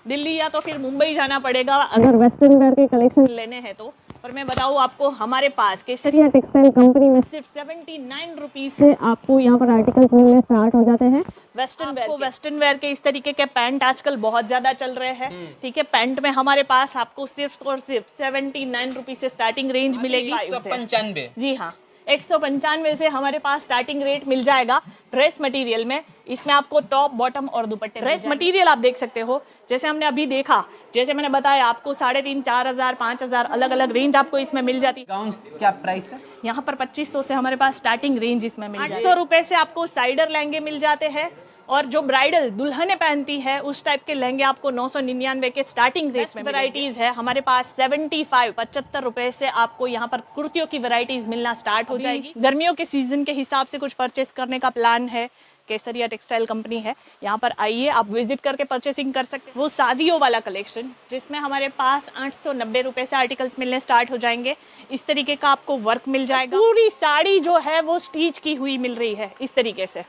दिल्ली या तो फिर मुंबई जाना पड़ेगा अगर वेस्टर्न वेयर के कलेक्शन लेने हैं तो। पर मैं बताऊँ आपको, हमारे पास केसरिया टेक्सटाइल कंपनी में सिर्फ 79 रुपीज़ से आपको यहाँ पर आर्टिकल्स मिलने स्टार्ट हो जाते हैं। वेस्टर्न वेयर के इस तरीके के पैंट आजकल बहुत ज्यादा चल रहे हैं। ठीक है, पैंट में हमारे पास आपको सिर्फ और सिर्फ 79 रुपीज़ से स्टार्टिंग रेंज मिलेगी। 195। जी हाँ, 195 से हमारे पास स्टार्टिंग रेट मिल जाएगा ड्रेस मटेरियल में। इसमें आपको टॉप, बॉटम और दुपट्टे। ड्रेस मटेरियल आप देख सकते हो, जैसे हमने अभी देखा, जैसे मैंने बताया आपको 3,500, 4,000, 5,000 अलग अलग रेंज आपको इसमें मिल जाती है। गाउन क्या प्राइस है? यहाँ पर 2500 से हमारे पास स्टार्टिंग रेंज इसमें मिल जाती है। 800 रुपए से आपको साइडर लहंगे मिल जाते हैं, और जो ब्राइडल दुल्हने पहनती है उस टाइप के लहंगे आपको 999 के स्टार्टिंग रेट में वैरायटीज है हमारे पास। 75 रुपए से आपको यहाँ पर कुर्तियों की वैरायटीज मिलना स्टार्ट हो जाएगी। गर्मियों के सीजन के हिसाब से कुछ परचेस करने का प्लान है, केसरिया टेक्सटाइल कंपनी है, यहाँ पर आइए, आप विजिट करके परचेसिंग कर सकते हैं। वो शादियों वाला कलेक्शन जिसमें हमारे पास 890 रुपए से आर्टिकल्स मिलने स्टार्ट हो जाएंगे। इस तरीके का आपको वर्क मिल जाएगा। पूरी साड़ी जो है वो स्टिच की हुई मिल रही है। इस तरीके से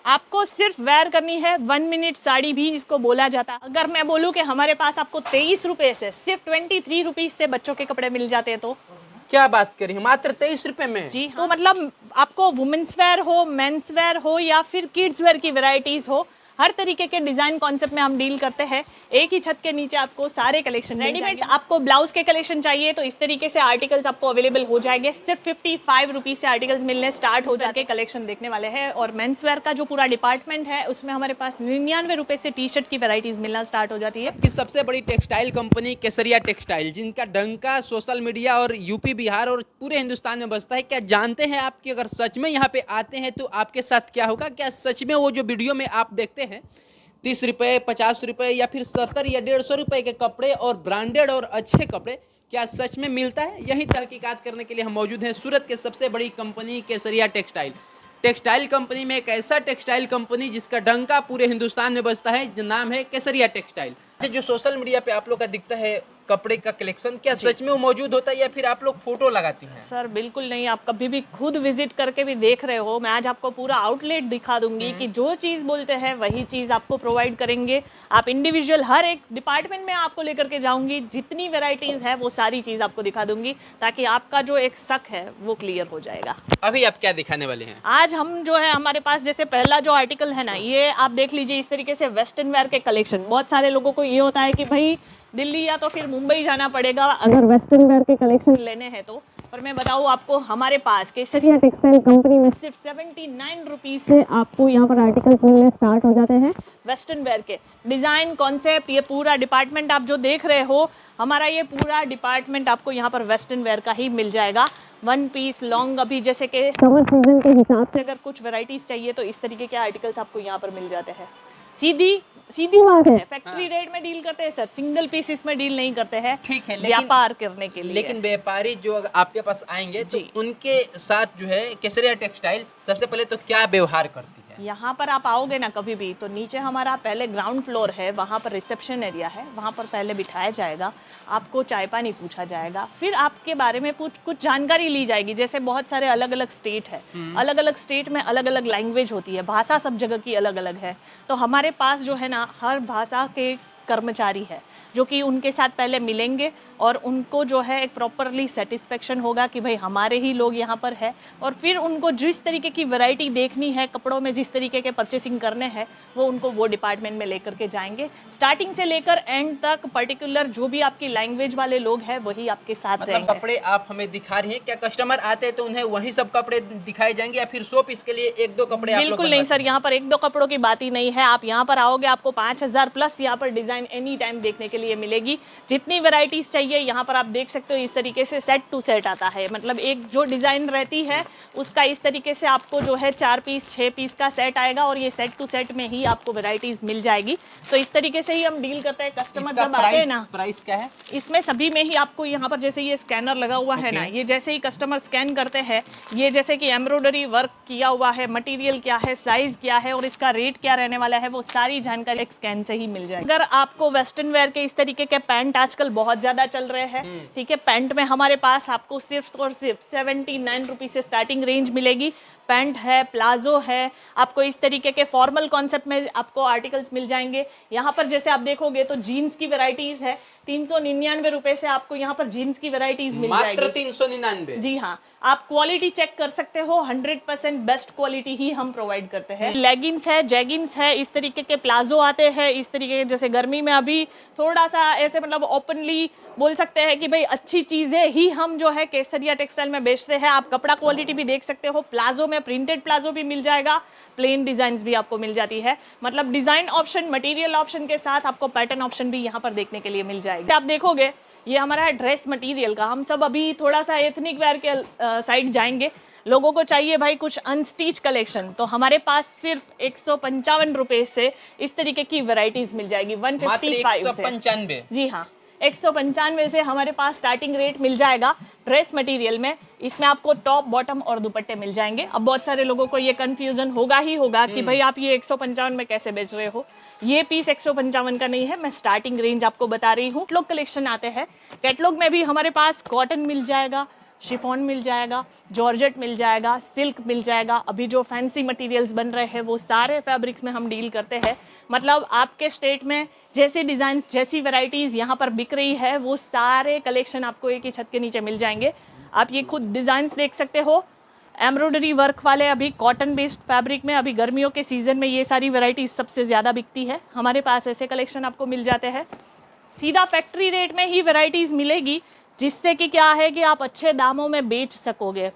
आपको सिर्फ वेयर करनी है, 1 मिनट साड़ी भी इसको बोला जाता है। अगर मैं बोलूँ कि हमारे पास आपको 23 रुपए से, सिर्फ 23 रुपीज से बच्चों के कपड़े मिल जाते हैं, तो क्या बात करी, मात्र 23 रुपए में? जी हाँ। तो मतलब आपको वुमेन्स वेयर हो, मेंस वेयर हो या फिर किड्स वेयर की वैरायटीज हो, हर तरीके के डिजाइन कॉन्सेप्ट में हम डील करते हैं। एक ही छत के नीचे आपको सारे कलेक्शन। रेडीमेड आपको ब्लाउज के कलेक्शन चाहिए तो इस तरीके से आर्टिकल्स आपको अवेलेबल हो जाएंगे। सिर्फ 55 रुपीज से आर्टिकल्स मिलने स्टार्ट हो जाके कलेक्शन देखने वाले हैं। और मेंस वेयर का जो पूरा डिपार्टमेंट है उसमें हमारे पास 99 रुपए से टी शर्ट की वैरायटीज मिलना स्टार्ट हो जाती है। कि सबसे बड़ी टेक्सटाइल कंपनी केसरिया टेक्सटाइल, जिनका डंका सोशल मीडिया और यूपी, बिहार और पूरे हिंदुस्तान में बजता है। क्या जानते हैं आप कि अगर सच में यहाँ पे आते हैं तो आपके साथ क्या होगा? क्या सच में वो जो वीडियो में आप देखते हैं 30 रुपये, 50 रुपये या फिर 70 या 150 रुपये के कपड़े और ब्रांडेड और अच्छे कपड़े क्या सच में मिलता है? यही तहकीकात करने के लिए हम मौजूद हैं सूरत के सबसे बड़ी कंपनी केसरिया टेक्सटाइल। टेक्सटाइल कंपनी में एक ऐसा टेक्सटाइल कंपनी जिसका डंका पूरे हिंदुस्तान में बजता है, नाम है केसरिया टेक्सटाइल। जो सोशल मीडिया पे आप लोग का दिखता है कपड़े का कलेक्शन, क्या सच में वो मौजूद होता है या फिर आप लोग फोटो लगाती हैं? सर बिल्कुल नहीं, आप कभी भी खुद विजिट करके भी देख रहे हो। मैं आज आपको पूरा आउटलेट दिखा दूंगी कि जो चीज़ बोलते हैं वही चीज़ आपको प्रोवाइड करेंगे। आप इंडिविजुअल हर एक डिपार्टमेंट में आपको लेकर के जाऊंगी, जितनी वेराइटीज़ है वो सारी चीज़ आपको दिखा दूंगी, ताकि आपका जो एक शक है वो क्लियर हो जाएगा। अभी आप क्या दिखाने वाले हैं? आज हम जो है हमारे पास जैसे पहला जो आर्टिकल है ना, ये आप देख लीजिए। इस तरीके से वेस्टर्न वेयर के कलेक्शन, बहुत सारे लोगों को ये होता है कि भाई दिल्ली या तो फिर मुंबई जाना पड़ेगा अगर वेस्टर्न वेयर के कलेक्शन लेने हैं तो। पर मैं बताऊँ आपको, हमारे पास केसरिया टेक्सटाइल कंपनी में सिर्फ 79 रुपीज़ से आपको यहाँ पर आर्टिकल्स मिलने स्टार्ट हो जाते हैं। वेस्टर्न वेयर के डिज़ाइन कॉन्सेप्ट, ये पूरा डिपार्टमेंट आप जो देख रहे हो, हमारा ये पूरा डिपार्टमेंट आपको यहाँ पर वेस्टर्न वेयर का ही मिल जाएगा। 1 पीस लॉन्ग, अभी जैसे कि समर सीजन के हिसाब से अगर कुछ वेराइटीज़ चाहिए तो इस तरीके के आर्टिकल्स आपको यहाँ पर मिल जाते हैं। सीधी बात है, फैक्ट्री रेट में डील करते हैं सर, सिंगल पीस इसमें डील नहीं करते हैं। ठीक है, व्यापार करने के लिए। लेकिन व्यापारी जो आपके पास आएंगे तो उनके साथ जो है केसरिया टेक्सटाइल सबसे पहले तो क्या व्यवहार करती है? यहाँ पर आप आओगे ना कभी भी, तो नीचे हमारा पहले ग्राउंड फ्लोर है, वहाँ पर रिसेप्शन एरिया है, वहाँ पर पहले बिठाया जाएगा, आपको चाय पानी पूछा जाएगा, फिर आपके बारे में कुछ जानकारी ली जाएगी। जैसे बहुत सारे अलग अलग स्टेट है, अलग अलग स्टेट में अलग अलग लैंग्वेज होती है, भाषा सब जगह की अलग अलग है। तो हमारे पास जो है ना हर भाषा के कर्मचारी है जो कि उनके साथ पहले मिलेंगे और उनको जो है एक प्रॉपरली सेटिस्फेक्शन होगा कि भाई हमारे ही लोग यहाँ पर है। और फिर उनको जिस तरीके की वैरायटी देखनी है कपड़ों में, जिस तरीके के परचेसिंग करने हैं, वो उनको वो डिपार्टमेंट में लेकर के जाएंगे। स्टार्टिंग से लेकर एंड तक पर्टिकुलर जो भी आपकी लैंग्वेज वाले लोग हैं वही आपके साथ रहेंगे। कपड़े आप हमें दिखा रही हैं, क्या कस्टमर आते हैं तो उन्हें वही सब कपड़े दिखाए जाएंगे या फिर 100 पीस के लिए 1-2 कपड़े? बिल्कुल नहीं सर, यहाँ पर 1-2 कपड़ों की बात ही नहीं है। आप यहाँ पर आओगे, आपको 5000 प्लस यहाँ पर डिजाइन एनी टाइम देखने के लिए मिलेगी। जितनी वैरायटीज चाहिए यहाँ पर आप देख सकते हो। इस तरीके से सेट टू सेट आता है, मतलब एक जो डिजाइन रहती है उसका इस तरीके से आपको जो है 4 पीस 6 पीस का सेट आएगा और ये सेट टू सेट में ही आपको वैरायटीज मिल जाएगी। तो इस तरीके से ही हम डील करते हैं। कस्टमर जब आते हैं ना, प्राइस क्या है इसमें सभी में ही आपको यहाँ पर जैसे ये स्कैनर लगा हुआ है ना, ये जैसे ही कस्टमर स्कैन करते हैं, ये जैसे कि एम्ब्रॉयडरी वर्क किया हुआ है, मटेरियल क्या है, साइज क्या है और इसका रेट क्या रहने वाला है, वो सारी जानकारी एक स्कैन से ही मिल जाएगी। अगर आपको वेस्टर्न वेयर के इस तरीके के पैंट आजकल बहुत ज्यादा चल रहे हैं, ठीक है, पैंट में हमारे पास आपको सिर्फ और सिर्फ 79 रुपीज से स्टार्टिंग रेंज मिलेगी। पैंट है, प्लाजो है, आपको इस तरीके के फॉर्मल कॉन्सेप्ट में आपको आर्टिकल्स मिल जाएंगे। यहाँ पर जैसे आप देखोगे तो जीन्स की वेराइटीज है, 399 रुपए से आपको यहाँ पर जीन्स की वेराइटीज मिल जाएगी। मात्र 399। जी हाँ, आप क्वालिटी चेक कर सकते हो, 100% बेस्ट क्वालिटी ही हम प्रोवाइड करते हैं। लेगिंग्स है, जैगिंग्स है, इस तरीके के प्लाजो आते हैं, इस तरीके के, जैसे गर्मी में अभी थोड़ा सा ऐसे मतलब ओपनली बोल सकते हैं कि भाई अच्छी चीजें ही हम जो है केसरिया टेक्सटाइल में बेचते हैं। आप कपड़ा क्वालिटी भी देख सकते हो, प्लाजो में प्रिंटेड प्लाजो भी मिल जाएगा, प्लेन डिजाइन भी आपको मिल जाती है, मतलब डिजाइन ऑप्शन, मटेरियल ऑप्शन के साथ आपको पैटर्न ऑप्शन भी यहाँ पर देखने के लिए मिल जाएगा। आप देखोगे ये हमारा ड्रेस मटेरियल का, हम सब अभी थोड़ा सा एथनिक वेयर के साइड जाएंगे। लोगों को चाहिए भाई कुछ अनस्टिच कलेक्शन, तो हमारे पास सिर्फ 155 रुपए से इस तरीके की वैरायटीज मिल जाएगी। 155 से, जी हाँ, 195 से हमारे पास स्टार्टिंग रेट मिल जाएगा ड्रेस मटेरियल में। इसमें आपको टॉप, बॉटम और दुपट्टे मिल जाएंगे। अब बहुत सारे लोगों को ये कंफ्यूजन होगा ही होगा कि भाई आप ये 155 में कैसे बेच रहे हो। ये पीस 155 का नहीं है, मैं स्टार्टिंग रेंज आपको बता रही हूँ। कैटलॉग कलेक्शन आते हैं, कैटलॉग में भी हमारे पास कॉटन मिल जाएगा, शिफॉन मिल जाएगा, जॉर्जेट मिल जाएगा, सिल्क मिल जाएगा। अभी जो फैंसी मटेरियल्स बन रहे हैं वो सारे फैब्रिक्स में हम डील करते हैं। मतलब आपके स्टेट में जैसे डिज़ाइंस, जैसी वैरायटीज़ यहाँ पर बिक रही है, वो सारे कलेक्शन आपको एक ही छत के नीचे मिल जाएंगे। आप ये खुद डिज़ाइंस देख सकते हो, एम्ब्रॉयडरी वर्क वाले, अभी कॉटन बेस्ड फैब्रिक में, अभी गर्मियों के सीज़न में ये सारी वैरायटीज सबसे ज़्यादा बिकती है। हमारे पास ऐसे कलेक्शन आपको मिल जाते हैं। सीधा फैक्ट्री रेट में ही वैरायटीज़ मिलेगी, जिससे कि क्या है कि आप अच्छे दामों में बेच सकोगे।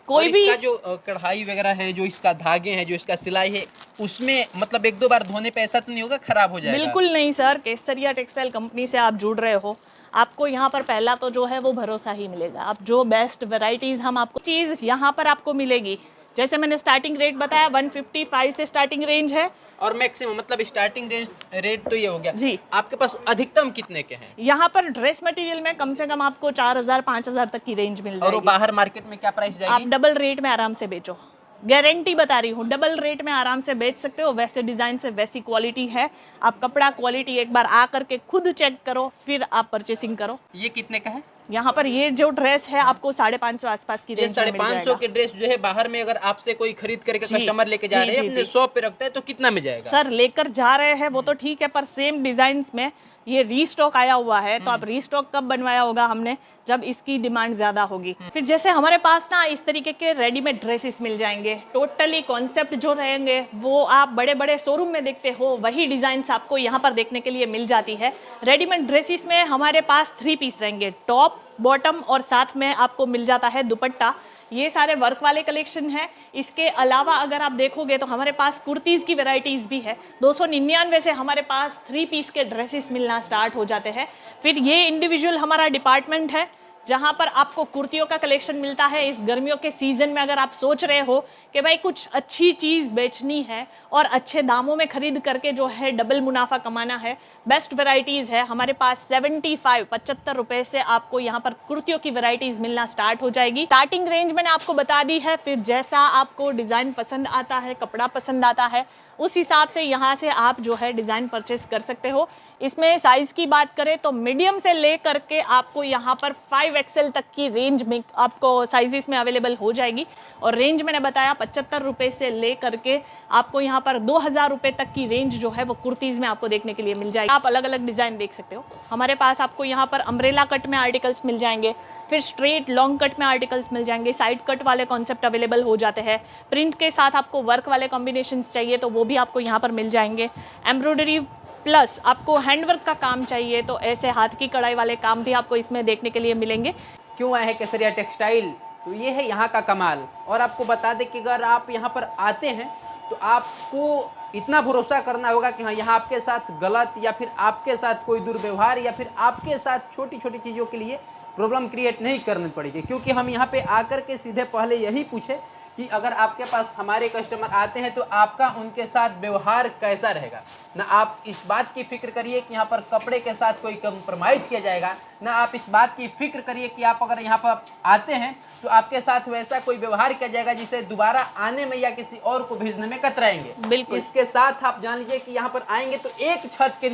कोई भी इसका जो कढ़ाई वगैरह है, जो इसका धागे हैं, जो इसका सिलाई है, उसमें मतलब एक दो बार धोने पे ऐसा तो नहीं होगा खराब हो जाएगा? बिल्कुल नहीं सर, केसरिया टेक्सटाइल कंपनी से आप जुड़ रहे हो, आपको यहाँ पर पहला तो जो है वो भरोसा ही मिलेगा। आप जो बेस्ट वैरायटीज हम आपको चीज़ यहाँ पर आपको मिलेगी, जैसे मैंने स्टार्टिंग रेट बताया 155 से स्टार्टिंग रेंज है, और मैक्सिमम मतलब स्टार्टिंग रेट तो ये हो गया जी। आपके पास अधिकतम कितने के हैं? यहाँ पर ड्रेस मटेरियल में कम से कम आपको 4000 5000 तक की रेंज मिल जाएगी। और वो बाहर मार्केट में क्या प्राइस जाएगी? आप डबल रेट में आराम से बेचो, गारंटी बता रही हूँ, डबल रेट में आराम से बेच सकते हो। वैसे डिजाइन से वैसी क्वालिटी है, आप कपड़ा क्वालिटी एक बार आ करके खुद चेक करो, फिर आप परचेसिंग करो। ये कितने का है? यहाँ पर ये जो ड्रेस है आपको 550 आसपास की रेंज में मिल जाएगा। 550 के ड्रेस जो है बाहर में अगर आपसे कोई खरीद करके कस्टमर लेके जा रहे हैं, अपने शॉप पे रखता है, तो कितना में जाएगा? सर लेकर जा रहे हैं वो तो ठीक है, पर सेम डिजाइन में ये रीस्टॉक आया हुआ है, तो आप रीस्टॉक कब बनवाया होगा हमने, जब इसकी डिमांड ज्यादा होगी। फिर जैसे हमारे पास ना इस तरीके के रेडीमेड ड्रेसेस मिल जाएंगे, टोटली कॉन्सेप्ट जो रहेंगे वो आप बड़े बड़े शोरूम में देखते हो, वही डिजाइन्स आपको यहाँ पर देखने के लिए मिल जाती है। रेडीमेड ड्रेसेस में हमारे पास 3 पीस रहेंगे, टॉप, बॉटम और साथ में आपको मिल जाता है दुपट्टा। ये सारे वर्क वाले कलेक्शन है। इसके अलावा अगर आप देखोगे तो हमारे पास कुर्तीज़ की वैरायटीज़ भी है। 299 से हमारे पास 3 पीस के ड्रेसेस मिलना स्टार्ट हो जाते हैं। फिर ये इंडिविजुअल हमारा डिपार्टमेंट है, जहाँ पर आपको कुर्तियों का कलेक्शन मिलता है। इस गर्मियों के सीज़न में अगर आप सोच रहे हो कि भाई कुछ अच्छी चीज़ बेचनी है और अच्छे दामों में खरीद करके जो है डबल मुनाफा कमाना है, बेस्ट वैरायटीज़ है हमारे पास। 75 रुपए से आपको यहाँ पर कुर्तियों की वैरायटीज़ मिलना स्टार्ट हो जाएगी। स्टार्टिंग रेंज मैंने आपको बता दी है। फिर जैसा आपको डिज़ाइन पसंद आता है, कपड़ा पसंद आता है, उस हिसाब से यहाँ से आप जो है डिज़ाइन परचेस कर सकते हो। इसमें साइज़ की बात करें तो मीडियम से ले करके आपको यहाँ पर 5XL तक की रेंज में आपको साइजेस में अवेलेबल हो जाएगी। और रेंज मैंने बताया 75 रुपए से ले करके आपको यहाँ पर 2000 रुपए तक की रेंज जो है वो कुर्तीज़ में आपको देखने के लिए मिल जाएगी। आप अलग अलग डिज़ाइन देख सकते हो। हमारे पास आपको यहाँ पर अम्ब्रेला कट में आर्टिकल्स मिल जाएंगे, फिर स्ट्रेट लॉन्ग कट में आर्टिकल्स मिल जाएंगे, साइड कट वाले कॉन्सेप्ट अवेलेबल हो जाते हैं। प्रिंट के साथ आपको वर्क वाले कॉम्बिनेशन चाहिए तो वो भी आपको यहाँ पर मिल जाएंगे। एम्ब्रॉयडरी प्लस आपको हैंडवर्क का काम चाहिए तो ऐसे हाथ की कढ़ाई वाले काम भी आपको इसमें देखने के लिए मिलेंगे। क्यों आए हैं केसरिया टेक्सटाइल? तो ये है यहाँ का कमाल। और आपको बता दें कि अगर आप यहाँ पर आते हैं तो आपको इतना भरोसा करना होगा कि हाँ, यहाँ आपके साथ गलत या फिर आपके साथ कोई दुर्व्यवहार या फिर आपके साथ छोटी छोटी चीज़ों के लिए प्रॉब्लम क्रिएट नहीं करनी पड़ेगी। क्योंकि हम यहाँ पे आकर के सीधे पहले यही पूछे कि अगर आपके पास हमारे कस्टमर आते हैं तो आपका उनके साथ व्यवहार कैसा रहेगा। ना आप इस बात की फिक्र करिए कि यहाँ पर कपड़े के साथ कोई कंप्रोमाइज़ किया जाएगा, ना आप इस बात की फिक्र करिए कि आप अगर यहाँ पर आते हैं तो आपके साथ वैसा कोई व्यवहार किया जाएगा जिसे दोबारा आने में या किसी और को भेजने में कतराएंगे। बिल्कुल। इसके साथ आप जान लीजिए कि यहाँ पर आएंगे तो एक छत के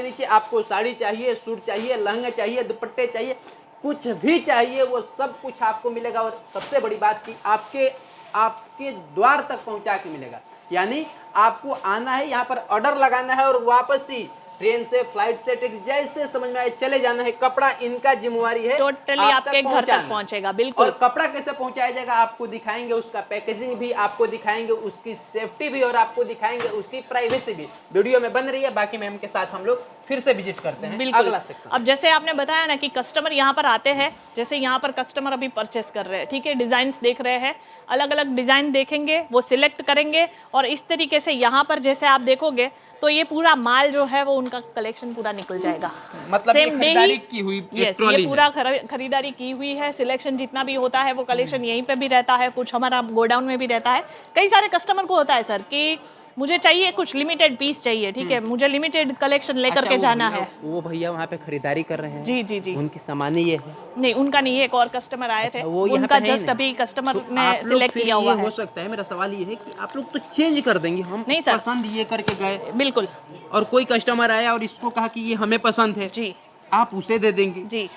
नीचे आपको साड़ी चाहिए, सूट चाहिए, लहंगा चाहिए, दुपट्टे चाहिए, कुछ भी चाहिए वो सब कुछ आपको मिलेगा। और सबसे बड़ी बात कि आपके द्वार तक पहुंचा के मिलेगा। यानी आपको आना है, यहाँ पर ऑर्डर लगाना है और वापस ही ट्रेन से, फ्लाइट से, टैक्सी जैसे समझ में आए चले जाना है। कपड़ा इनका जिम्मेवारी है, टोटली आपके घर तक पहुंचेगा। बिल्कुल। और कपड़ा कैसे पहुंचाया जाएगा आपको दिखाएंगे, उसका पैकेजिंग भी आपको दिखाएंगे, उसकी सेफ्टी भी, और आपको दिखाएंगे उसकी प्राइवेसी भी। वीडियो में बन रही है, बाकी मैम के साथ हम लोग फिर से विजिट करते हैं अगला सेक्शन। अब जैसे आपने बताया ना कि कस्टमर यहाँ पर आते हैं, जैसे यहाँ पर कस्टमर अभी परचेस कर रहे हैं, ठीक है, डिजाइन्स देख रहे हैं, अलग अलग डिजाइन देखेंगे, वो सिलेक्ट करेंगे और इस तरीके से यहाँ पर जैसे आप देखोगे तो ये पूरा माल जो है वो उनका कलेक्शन पूरा निकल जाएगा। मतलब ये खरीदारी की हुई ट्रॉली ये पूरा खरीदारी की हुई है। सिलेक्शन जितना भी होता है वो कलेक्शन यहीं पे भी रहता है, कुछ हमारा गोडाउन में भी रहता है। कई सारे कस्टमर को होता है सर कि मुझे चाहिए कुछ लिमिटेड पीस चाहिए, ठीक है, मुझे लिमिटेड कलेक्शन लेकर के जाना है। वो भैया वहाँ पे खरीदारी कर रहे हैं। जी जी जी। उनकी सामान ये है? नहीं, उनका नहीं है, एक और कस्टमर आए थे, वो उनका जस्ट अभी कस्टमर ने सिलेक्ट किया हुआ है। हो सकता है, मेरा सवाल ये है कि आप लोग तो चेंज कर देंगे, हम नहीं सर, पसंद ये करके गए, बिल्कुल, और कोई कस्टमर आया और इसको कहा कि ये हमें पसंद है जी, आप उसे दे देंगे जी,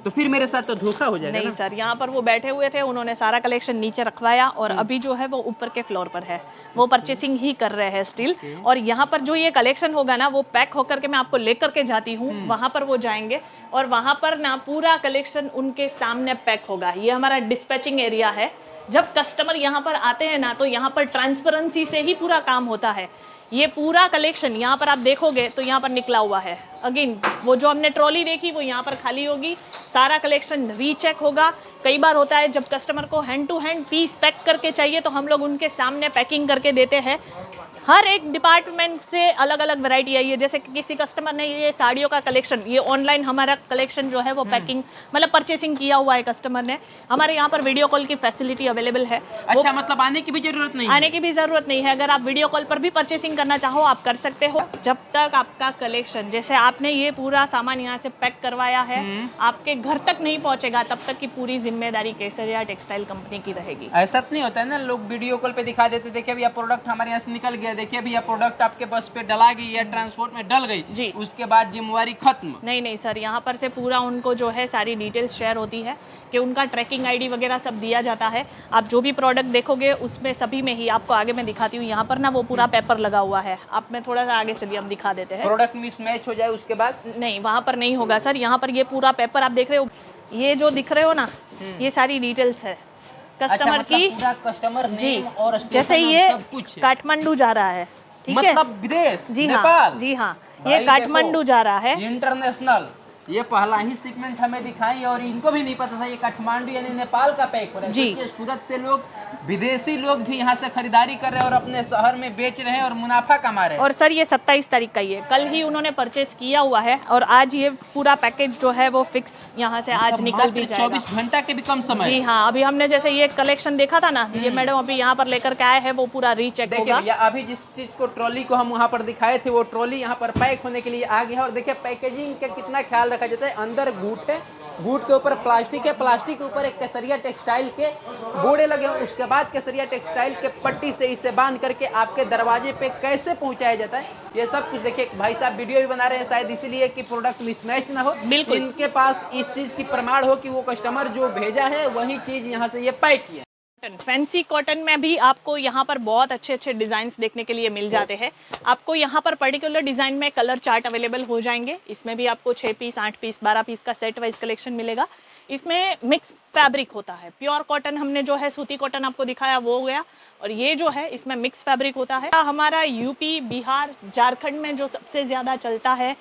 तो फिर मेरे साथ तो धोखा हो जाएगा। नहीं ना? सर, यहाँ पर वो बैठे हुए थे, उन्होंने सारा कलेक्शन नीचे रखवाया और अभी जो है वो ऊपर के फ्लोर पर है, वो परचेसिंग ही कर रहे हैं स्टिल। और यहाँ पर जो ये कलेक्शन होगा ना वो पैक होकर के मैं आपको लेकर के जाती हूँ, वहाँ पर वो जाएंगे और वहाँ पर ना पूरा कलेक्शन उनके सामने पैक होगा। ये हमारा डिस्पैचिंग एरिया है। जब कस्टमर यहाँ पर आते हैं ना तो यहाँ पर ट्रांसपेरेंसी से ही पूरा काम होता है। ये पूरा कलेक्शन यहाँ पर आप देखोगे तो यहाँ पर निकला हुआ है। अगेन वो जो हमने ट्रॉली देखी वो यहाँ पर खाली होगी, सारा कलेक्शन रीचेक होगा। कई बार होता है जब कस्टमर को hand to hand piece pack करके चाहिए तो हम लोग उनके सामने पैकिंग करके देते हैं। हर एक डिपार्टमेंट से अलग अलग वैरायटी आई है। जैसे कि किसी कस्टमर ने ये साड़ियों का कलेक्शन, ये ऑनलाइन हमारा कलेक्शन जो है वो पैकिंग मतलब परचेसिंग किया हुआ है कस्टमर ने। हमारे यहाँ पर वीडियो कॉल की फैसिलिटी अवेलेबल है। अच्छा, मतलब आने की भी जरूरत नहीं? आने की भी जरूरत नहीं है। अगर आप वीडियो कॉल पर भी परचेसिंग करना चाहो आप कर सकते हो। जब तक आपका कलेक्शन, जैसे आपने ये पूरा सामान यहाँ से पैक करवाया है, आपके घर तक नहीं पहुँचेगा तब तक की पूरी जिम्मेदारी केसरिया टेक्सटाइल कंपनी की रहेगी। ऐसा तो नहीं होता है ना, लोग वीडियो कॉल पे दिखा देते, देखिए भैया प्रोडक्ट हमारे यहाँ से निकल गया, देखिए भैया प्रोडक्ट आपके बस पे डला गई या ट्रांसपोर्ट में डल गई जी, उसके बाद जिम्मेवारी खत्म। नहीं नहीं सर, यहाँ पर से पूरा उनको जो है सारी डिटेल्स शेयर होती है कि उनका ट्रैकिंग आईडी वगैरह सब दिया जाता है। आप जो भी प्रोडक्ट देखोगे उसमें सभी में ही आपको आगे मैं दिखाती हूँ, यहाँ पर ना वो पूरा पेपर लगा हुआ है। आप में थोड़ा सा आगे चलिए, हम दिखा देते हैं। प्रोडक्ट मिसमैच हो जाए उसके बाद? नहीं, वहाँ पर नहीं होगा सर। यहाँ पर ये पूरा पेपर आप देख रहे हो, ये जो दिख रहे हो ना, ये सारी डिटेल्स है कस्टमर अच्छा, की। पूरा कस्टमर जी, नेम और जैसे ये काठमांडू जा रहा है, ठीक है, मतलब विदेश, जी नेपाल। हाँ, जी हाँ, ये काठमांडू जा रहा है, इंटरनेशनल। ये पहला ही शिपमेंट हमें दिखाई और इनको भी नहीं पता था ये काठमांडू यानी नेपाल का पैक हो रहा है। जी, सूरत से लोग, विदेशी लोग भी यहाँ से खरीदारी कर रहे हैं और अपने शहर में बेच रहे हैं और मुनाफा कमा रहे हैं। और सर ये 27 तारीख का ही है, कल ही उन्होंने परचेस किया हुआ है और आज ये पूरा पैकेज जो है वो फिक्स यहाँ से आज निकल भी जाएगा। 24 घंटा के भी कम समय। जी हाँ, अभी हमने जैसे ये कलेक्शन देखा था ना, ये मैडम अभी यहाँ पर लेकर के आए हैं, वो पूरा रीचेक होगा। देखिए अभी जिस चीज को ट्रॉली को हम वहाँ पर दिखाए थे वो ट्रॉली यहाँ पर पैक होने के लिए आ गया है। और देखिए पैकेजिंग का कितना ख्याल रखा जाता है। अंदर गूट है, गूट के ऊपर प्लास्टिक है, प्लास्टिक के ऊपर एक केसरिया टेक्सटाइल के बोर्डे लगे हैं। उसके बाद केसरिया टेक्सटाइल के पट्टी से इसे बांध करके आपके दरवाजे पे कैसे पहुंचाया जाता है ये सब कुछ देखिए। भाई साहब वीडियो भी बना रहे हैं शायद इसीलिए कि प्रोडक्ट मिसमैच ना हो, बिल्कुल इनके पास इस चीज की प्रमाण हो कि वो कस्टमर जो भेजा है वही चीज यहाँ से ये पैक किया। फैंसी कॉटन में भी आपको यहाँ पर बहुत अच्छे अच्छे डिजाइन देखने के लिए मिल जाते हैं। आपको यहाँ पर पर्टिकुलर डिजाइन में कलर चार्ट अवेलेबल हो जाएंगे। इसमें भी आपको 6 पीस, 8 पीस, 12 पीस का सेट वाइज कलेक्शन मिलेगा। इसमें मिक्स फैब्रिक होता है। प्योर कॉटन हमने जो है सूती कॉटन आपको दिखाया वो हो गया, और ये जो है इसमें मिक्स फैब्रिक होता है। हमारा यूपी, बिहार, झारखंड में जो सबसे ज़्यादा चलता है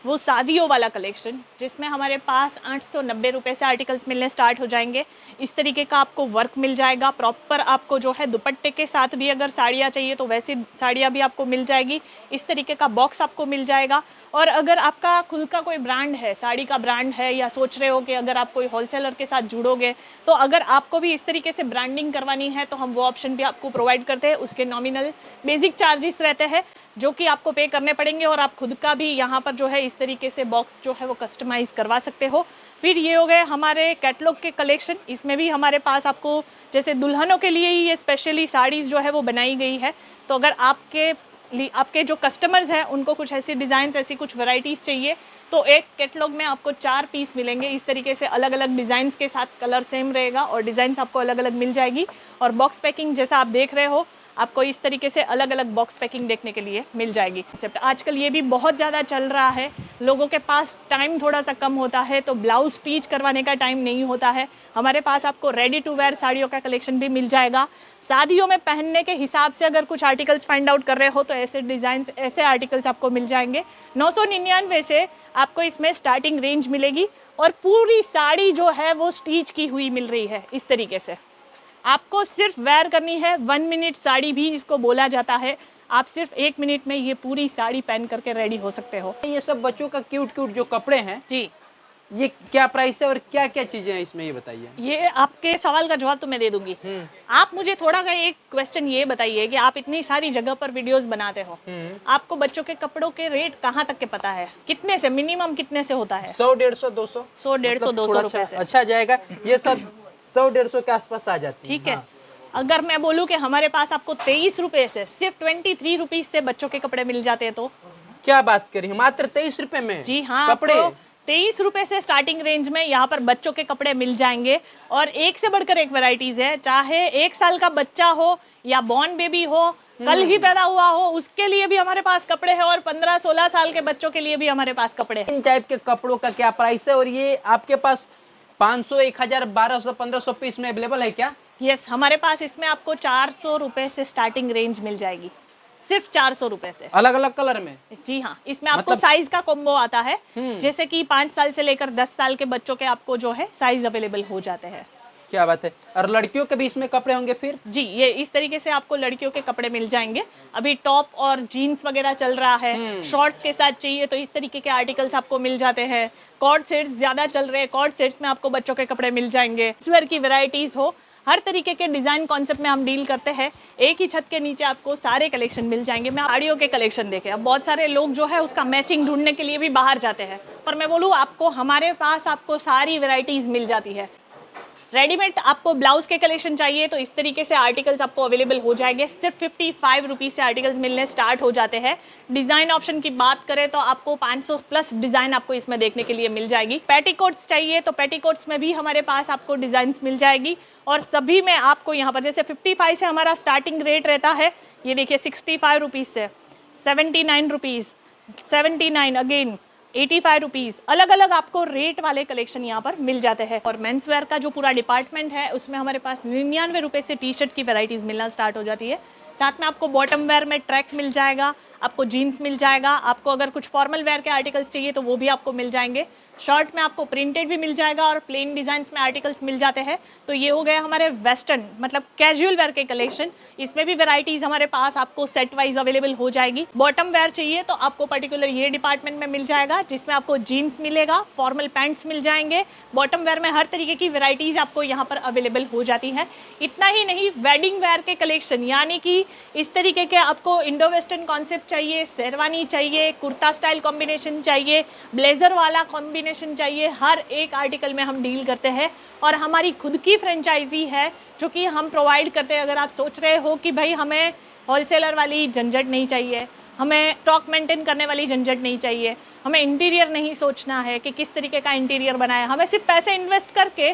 वो शादियों वाला कलेक्शन, जिसमें हमारे पास 890 रुपये से आर्टिकल्स मिलने स्टार्ट हो जाएंगे। इस तरीके का आपको वर्क मिल जाएगा प्रॉपर। आपको जो है दुपट्टे के साथ भी अगर साड़ियाँ चाहिए तो वैसी साड़ियाँ भी आपको मिल जाएगी। इस तरीके का बॉक्स आपको मिल जाएगा। और अगर आपका खुद का कोई ब्रांड है, साड़ी का ब्रांड है, या सोच रहे हो कि अगर आप कोई होलसेलर के साथ जुड़ोगे तो अगर आपको भी इस तरीके से ब्रांडिंग करवानी है तो हम वो ऑप्शन भी आपको प्रोवाइड करते हैं। उसके नॉमिनल बेसिक चार्जेस रहते हैं जो कि आपको पे करने पड़ेंगे, और आप खुद का भी यहाँ पर जो है इस तरीके से बॉक्स जो है वो कस्टमाइज करवा सकते हो। फिर ये हो गए हमारे कैटलॉग के कलेक्शन। इसमें भी हमारे पास आपको जैसे दुल्हनों के लिए ही ये स्पेशली साड़ीज़ जो है वो बनाई गई है। तो अगर आपके आपके जो कस्टमर्स हैं उनको कुछ ऐसी डिज़ाइंस, ऐसी कुछ वैरायटीज़ चाहिए तो एक कैटलॉग में आपको 4 पीस मिलेंगे। इस तरीके से अलग अलग डिज़ाइंस के साथ, कलर सेम रहेगा और डिज़ाइंस आपको अलग अलग मिल जाएगी। और बॉक्स पैकिंग जैसा आप देख रहे हो, आपको इस तरीके से अलग अलग बॉक्स पैकिंग देखने के लिए मिल जाएगी। कॉन्सेप्ट आजकल ये भी बहुत ज़्यादा चल रहा है, लोगों के पास टाइम थोड़ा सा कम होता है तो ब्लाउज स्टिच करवाने का टाइम नहीं होता है। हमारे पास आपको रेडी टू वेयर साड़ियों का कलेक्शन भी मिल जाएगा। शादियों में पहनने के हिसाब से अगर कुछ आर्टिकल्स फाइंड आउट कर रहे हो तो ऐसे डिज़ाइंस, ऐसे आर्टिकल्स आपको मिल जाएंगे। 999 से आपको इसमें स्टार्टिंग रेंज मिलेगी और पूरी साड़ी जो है वो स्टिच की हुई मिल रही है। इस तरीके से आपको सिर्फ वेयर करनी है, 1 मिनट साड़ी भी इसको बोला जाता है। आप सिर्फ 1 मिनट में ये पूरी साड़ी पहन करके रेडी हो सकते हो। ये सब बच्चों का क्यूट क्यूट जो कपड़े हैं जी, ये क्या प्राइस है और क्या क्या चीजें हैं इसमें, ये बताइए। ये आपके सवाल का जवाब तो मैं दे दूंगी। आप मुझे थोड़ा सा एक क्वेश्चन ये बताइए कि आप इतनी सारी जगह पर वीडियोस बनाते हो, आपको बच्चों के कपड़ों के रेट कहाँ तक के पता है? कितने से मिनिमम कितने से होता है? 100, 150, 200, 100, 150, 200 रुपए से अच्छा जाएगा। ये सब 100, 150 के आसपास आ जाती है। ठीक है। अगर मैं बोलूँ कि हमारे पास आपको 23 रुपए से, सिर्फ 23 रुपीज से बच्चों के कपड़े मिल जाते हैं तो क्या बात करी, मात्र 23 रुपए में? जी हाँ, कपड़े 23 रुपए से स्टार्टिंग रेंज में यहाँ पर बच्चों के कपड़े मिल जाएंगे। और एक से बढ़कर एक वैरायटीज है, चाहे 1 साल का बच्चा हो या बॉर्न बेबी हो, कल ही पैदा हुआ हो, उसके लिए भी हमारे पास कपड़े हैं और 15-16 साल के बच्चों के लिए भी हमारे पास कपड़े हैं। इन टाइप के कपड़ों का क्या प्राइस है और ये आपके पास 500, 1000, 1200, 1500 पीस में अवेलेबल है क्या? यस, हमारे पास इसमें आपको 400 रुपए से स्टार्टिंग रेंज मिल जाएगी, सिर्फ 400 रुपए से। अलग अलग कलर में? जी हाँ, इसमें आपको साइज का कॉम्बो आता है, जैसे कि 5 साल से लेकर 10 साल के बच्चों के आपको जो है साइज अवेलेबल हो जाते हैं। क्या बात है। और लड़कियों के भी इसमें कपड़े होंगे फिर? जी, ये इस तरीके से आपको लड़कियों के कपड़े मिल जाएंगे। अभी टॉप और जीन्स वगैरह चल रहा है, शॉर्ट्स के साथ चाहिए तो इस तरीके के आर्टिकल्स आपको मिल जाते हैं। कॉर्ड सेट्स ज्यादा चल रहे हैं, कॉर्ड सेट्स में आपको बच्चों के कपड़े मिल जाएंगे। स्वेयर की वैरायटीज हो, हर तरीके के डिजाइन कॉन्सेप्ट में हम डील करते हैं। एक ही छत के नीचे आपको सारे कलेक्शन मिल जाएंगे। मैं साड़ियों के कलेक्शन देखे, अब बहुत सारे लोग जो है उसका मैचिंग ढूंढने के लिए भी बाहर जाते हैं, पर मैं बोलूँ आपको हमारे पास आपको सारी वैरायटीज मिल जाती है। रेडीमेड आपको ब्लाउज के कलेक्शन चाहिए तो इस तरीके से आर्टिकल्स आपको अवेलेबल हो जाएंगे। सिर्फ 55 रुपीज़ से आर्टिकल्स मिलने स्टार्ट हो जाते हैं। डिज़ाइन ऑप्शन की बात करें तो आपको 500 प्लस डिज़ाइन आपको इसमें देखने के लिए मिल जाएगी। पेटीकोट्स चाहिए तो पेटीकोट्स में भी हमारे पास आपको डिज़ाइंस मिल जाएगी और सभी में आपको यहाँ पर जैसे 55 से हमारा स्टार्टिंग रेट रहता है, ये देखिए 65 रुपीज़ से 79 रुपीज़, 79 अगेन 85 रुपीज़, अलग अलग आपको रेट वाले कलेक्शन यहाँ पर मिल जाते हैं। और मेंस वेयर का जो पूरा डिपार्टमेंट है उसमें हमारे पास 99 रुपये से टी शर्ट की वैरायटीज़ मिलना स्टार्ट हो जाती है। साथ में आपको बॉटम वेयर में ट्रैक मिल जाएगा, आपको जीन्स मिल जाएगा, आपको अगर कुछ फॉर्मल वेयर के आर्टिकल्स चाहिए तो वो भी आपको मिल जाएंगे। शर्ट में आपको प्रिंटेड भी मिल जाएगा और प्लेन डिज़ाइंस में आर्टिकल्स मिल जाते हैं। तो ये हो गए हमारे वेस्टर्न मतलब कैजुअल वेयर के कलेक्शन। इसमें भी वैरायटीज़ हमारे पास आपको सेट वाइज अवेलेबल हो जाएगी। बॉटम वेयर चाहिए तो आपको पर्टिकुलर ये डिपार्टमेंट में मिल जाएगा, जिसमें आपको जीन्स मिलेगा, फॉर्मल पैंट्स मिल जाएंगे। बॉटम वेयर में हर तरीके की वैरायटीज़ आपको यहाँ पर अवेलेबल हो जाती हैं। इतना ही नहीं, वेडिंग वेयर के कलेक्शन, यानी कि इस तरीके के आपको इंडो वेस्टर्न कॉन्सेप्ट चाहिए, शेरवानी चाहिए, कुर्ता स्टाइल कॉम्बिनेशन चाहिए, ब्लेजर वाला कॉम्बिनेशन चाहिए, हर एक आर्टिकल में हम डील करते हैं। और हमारी खुद की फ्रेंचाइजी है जो कि हम प्रोवाइड करते हैं। अगर आप सोच रहे हो कि भाई हमें होलसेलर वाली झंझट नहीं चाहिए, हमें स्टॉक मेंटेन करने वाली झंझट नहीं चाहिए, हमें इंटीरियर नहीं सोचना है कि किस तरीके का इंटीरियर बनाए, हमें सिर्फ पैसे इन्वेस्ट करके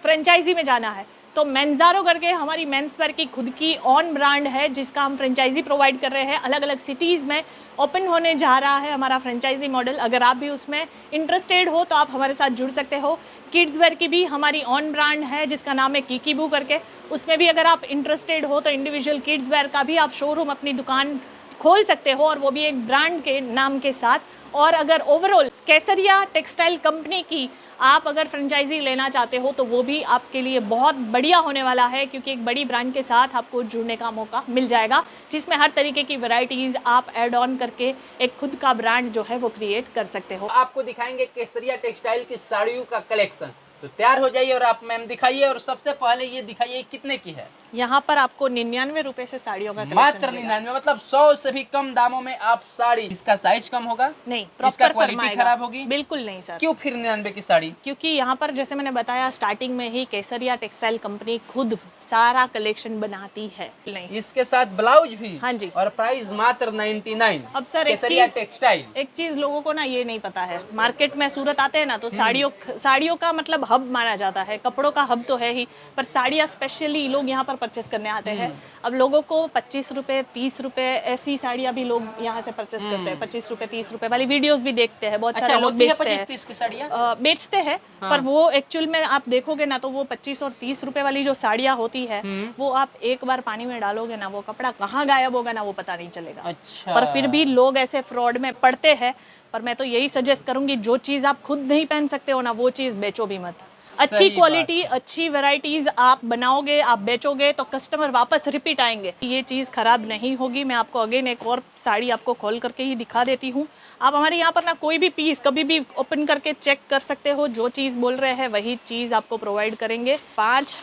फ्रेंचाइजी में जाना है, तो मेंजारो करके हमारी मेंस वेयर की खुद की ऑन ब्रांड है जिसका हम फ्रेंचाइजी प्रोवाइड कर रहे हैं। अलग अलग सिटीज़ में ओपन होने जा रहा है हमारा फ्रेंचाइजी मॉडल। अगर आप भी उसमें इंटरेस्टेड हो तो आप हमारे साथ जुड़ सकते हो। किड्स वेयर की भी हमारी ऑन ब्रांड है जिसका नाम है किकीबू करके, उसमें भी अगर आप इंटरेस्टेड हो तो इंडिविजुअल किड्स वेयर का भी आप शोरूम, अपनी दुकान खोल सकते हो, और वो भी एक ब्रांड के नाम के साथ। और अगर ओवरऑल केसरिया टेक्सटाइल कंपनी की आप अगर फ्रेंचाइजी लेना चाहते हो तो वो भी आपके लिए बहुत बढ़िया होने वाला है, क्योंकि एक बड़ी ब्रांड के साथ आपको जुड़ने का मौका मिल जाएगा, जिसमें हर तरीके की वैरायटीज़ आप ऐड ऑन करके एक खुद का ब्रांड जो है वो क्रिएट कर सकते हो। आपको दिखाएंगे केसरिया टेक्सटाइल की साड़ियों का कलेक्शन, तो तैयार हो जाइए और आप मैम दिखाइए। और सबसे पहले ये दिखाइए कितने की है? यहाँ पर आपको 99 रुपए से साड़ियों का मात्र collection मिलेगा। 99, मतलब 100 से भी कम दामों में आप साड़ी। इसका साइज कम होगा? नहीं, इसका प्रॉपर क्वालिटी फरमाएगा। खराब होगी? बिल्कुल नहीं सर। क्यों फिर 99 की साड़ी? क्योंकि यहाँ पर जैसे मैंने बताया स्टार्टिंग में ही केसरिया टेक्सटाइल कंपनी खुद सारा कलेक्शन बनाती है। नहीं, इसके साथ ब्लाउज भी? हाँ जी। और प्राइस मात्र 99। अब सर केसरिया टेक्सटाइल। एक चीज लोगों को ना ये नहीं पता है, मार्केट में सूरत आते हैं ना तो साड़ियों का मतलब हब माना जाता है, कपड़ों का हब तो है ही, पर साड़ियाँ स्पेशली लोग यहाँ पर परचेस करने आते हैं। अब लोगों को 25 रुपए 30 रुपए ऐसी साड़ियाँ भी लोग यहाँ से परचेस करते हैं। 25 रुपए 30 रुपए वाली वीडियोस भी देखते हैं, बहुत सारे लोग बेचते हैं। 25-30 की साड़ियाँ बेचते हैं, पर वो एक्चुअल में आप देखोगे ना तो वो 25 और 30 रुपए वाली जो साड़ियाँ होती है वो आप एक बार पानी में डालोगे ना, वो कपड़ा कहाँ गायब होगा ना वो पता नहीं चलेगा। अच्छा। पर फिर भी लोग ऐसे फ्रॉड में पड़ते हैं। पर मैं तो यही सजेस्ट करूंगी, जो चीज आप खुद नहीं पहन सकते हो ना वो चीज बेचो भी मत। अच्छी क्वालिटी, अच्छी वैरायटीज आप बनाओगे, आप बेचोगे तो कस्टमर वापस रिपीट आएंगे। ये चीज खराब नहीं होगी। मैं आपको अगेन एक और साड़ी आपको खोल करके ही दिखा देती हूँ। आप हमारे यहाँ पर ना कोई भी पीस कभी भी ओपन करके चेक कर सकते हो, जो चीज बोल रहे हैं वही चीज आपको प्रोवाइड करेंगे। 5,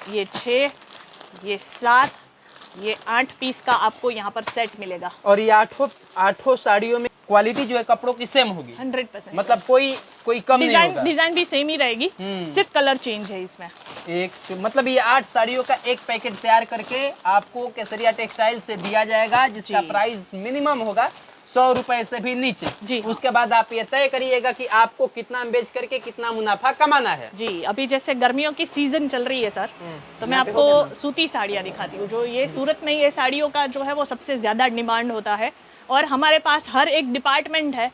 ये 6, ये 7, ये 8 पीस का आपको यहाँ पर सेट मिलेगा। और ये आठों साड़ियों में क्वालिटी जो है कपड़ों की सेम होगी? 100%। मतलब कोई कम नहीं होगा? डिजाइन भी सेम ही रहेगी, सिर्फ कलर चेंज है इसमें। मतलब ये 8 साड़ियों का एक पैकेट तैयार करके आपको केसरिया टेक्सटाइल से दिया जाएगा, जिसका प्राइस मिनिमम होगा 100 रुपए से भी नीचे जी। उसके बाद आप ये तय करिएगा कि आपको कितना बेच करके कितना मुनाफा कमाना है। जी, अभी जैसे गर्मियों की सीजन चल रही है सर, तो मैं आपको सूती साड़ियाँ दिखाती हूँ। जो ये सूरत में ये साड़ियों का जो है वो सबसे ज्यादा डिमांड होता है, और हमारे पास हर एक डिपार्टमेंट है।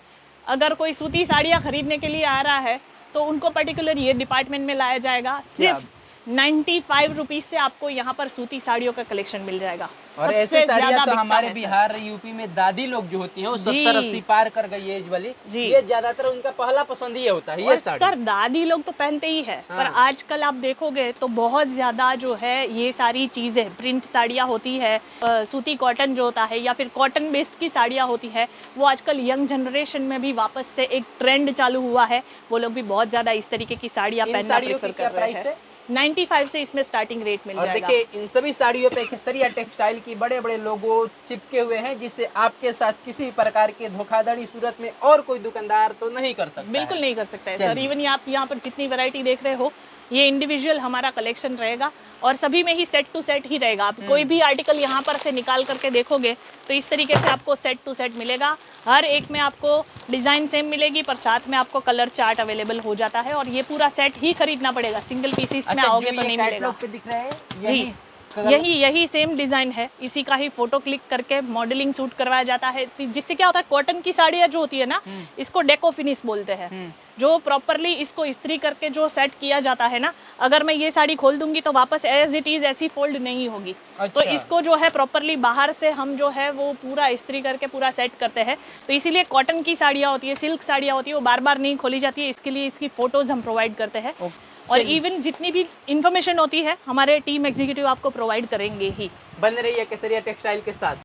अगर कोई सूती साड़ियाँ खरीदने के लिए आ रहा है तो उनको पर्टिकुलर ये डिपार्टमेंट में लाया जाएगा। सिर्फ 95 रुपीज से आपको यहाँ पर सूती साड़ियों का कलेक्शन मिल जाएगा। और ऐसे साड़ियाँ तो हमारे बिहार यूपी में दादी लोग जो होती हैं वो 70-80 पार कर गई एज वाली, ये ज्यादातर उनका पहला पसंद ये होता है। ये साड़ी सर दादी लोग तो पहनते ही है, पर आजकल आप देखोगे तो बहुत ज्यादा जो है ये सारी चीजें प्रिंट साड़ियाँ होती है, सूती कॉटन जो होता है या फिर कॉटन बेस्ड की साड़ियाँ होती है, वो आजकल यंग जनरेशन में भी वापस से एक ट्रेंड चालू हुआ है। वो लोग भी बहुत ज्यादा इस तरीके की साड़ियाँ पहनना प्रेफर कर रहे हैं। 95 से इसमें स्टार्टिंग रेट मिल जाएगा। और देखिए इन सभी साड़ियों पे केसरिया टेक्सटाइल की बड़े-बड़े लोगो चिपके हुए हैं, जिससे आपके साथ किसी प्रकार के धोखाधड़ी सूरत में और कोई दुकानदार तो नहीं कर सकता। बिल्कुल नहीं कर सकता है सर। इवन आप यहाँ पर जितनी वैरायटी देख रहे हो ये इंडिविजुअल हमारा कलेक्शन रहेगा, और सभी में ही सेट टू सेट ही रहेगा। आप कोई भी आर्टिकल यहाँ पर से निकाल करके देखोगे तो इस तरीके से आपको सेट टू सेट मिलेगा। हर एक में आपको डिजाइन सेम मिलेगी, पर साथ में आपको कलर चार्ट अवेलेबल हो जाता है, और ये पूरा सेट ही खरीदना पड़ेगा। सिंगल पीसीस में आओगे तो नहीं मिलेगा। पे दिख रहा है जी, यही सेम डिजाइन है, इसी का ही फोटो क्लिक करके मॉडलिंग शूट करवाया जाता है। जिससे क्या होता है, कॉटन की साड़ियाँ जो होती है ना, इसको डेको फिनिश बोलते हैं। जो प्रॉपरली इसको इस्त्री करके जो सेट किया जाता है ना, अगर मैं ये साड़ी खोल दूंगी तो वापस एज इट इज ऐसी फोल्ड नहीं होगी। तो इसको जो है प्रॉपरली बाहर से हम जो है वो पूरा इस्त्री करके पूरा सेट करते हैं। तो इसीलिए कॉटन की साड़ियाँ होती है, सिल्क साड़ियाँ होती है, वो बार बार नहीं खोली जाती है। इसके लिए इसकी फोटोज हम प्रोवाइड करते हैं, और इवन जितनी भी इंफॉर्मेशन होती है हमारे टीम एग्जीक्यूटिव आपको प्रोवाइड करेंगे ही। बन रही है केसरिया टेक्सटाइल के साथ।